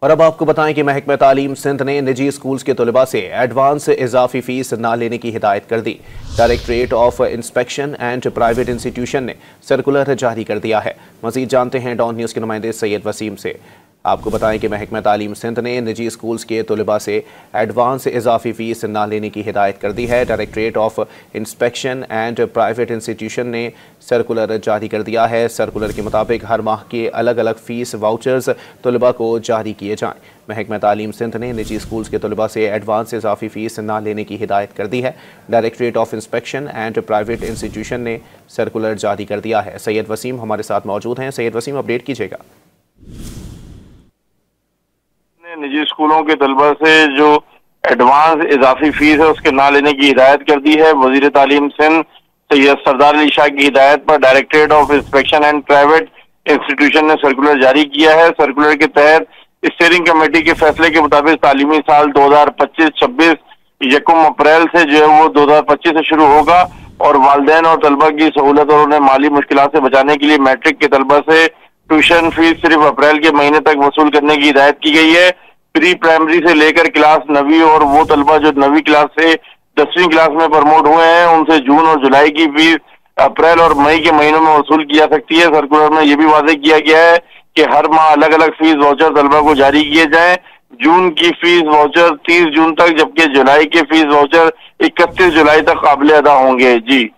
और अब आपको बताएं कि महकमा तालीम सिंध ने निजी स्कूल्स के तलबा से एडवांस इजाफी फीस न लेने की हिदायत कर दी। Directorate of inspection and private institution ने सर्कुलर जारी कर दिया है। मजीद जानते हैं डॉन न्यूज़ के नुमाइंदे सैयद वसीम से। आपको बताएं कि महकमा तालीम सिंध ने निजी स्कूल्स के तलबा से एडवांस इजाफी फ़ीस न लेने की हिदायत कर दी है। Directorate of inspection and private institution ने सर्कुलर जारी कर दिया है। सर्कुलर के मुताबिक हर माह के अलग अलग फ़ीस वाउचर्स तलबा को जारी किए जाएँ। महकमा तालीम सिंध ने निजी स्कूल्स के तलबा से एडवांस इजाफी फ़ीस न लेने की हिदायत कर दी है। Directorate of inspection and private institution ने सर्कुलर जारी कर दिया है। सैयद वसीम हमारे साथ मौजूद हैं। सैयद वसीम, अपडेट कीजिएगा। निजी स्कूलों के तलबा से जो एडवांस इजाफी फीस है उसके ना लेने की हिदायत कर दी है। वजीर तालीम सिंध सैयद सरदार अली शाह की हिदायत पर directorate of inspection and private institution ने सर्कुलर जारी किया है। सर्कुलर के तहत स्टीयरिंग कमेटी के फैसले के मुताबिक तालीमी साल 2025-26 यकम अप्रैल से जो है वो 2025 से शुरू होगा और वालिदैन और तलबा की सहूलत और उन्हें माली मुश्किलात से बचाने के लिए मैट्रिक के तलबा से ट्यूशन फीस सिर्फ अप्रैल के महीने तक वसूल करने की हिदायत की गई है। प्री प्राइमरी से लेकर क्लास 9वीं और वो तलबा जो 9वीं क्लास से 10वीं क्लास में प्रमोट हुए हैं उनसे जून और जुलाई की फीस अप्रैल और मई के महीनों में वसूल की जा सकती है। सर्कुलर में यह भी वादे किया गया है कि हर माह अलग अलग फीस वाउचर तलबा को जारी किए जाएं। जून की फीस वाउचर 30 जून तक, जबकि जुलाई के फीस वाउचर 31 जुलाई तक काबिल अदा होंगे। जी।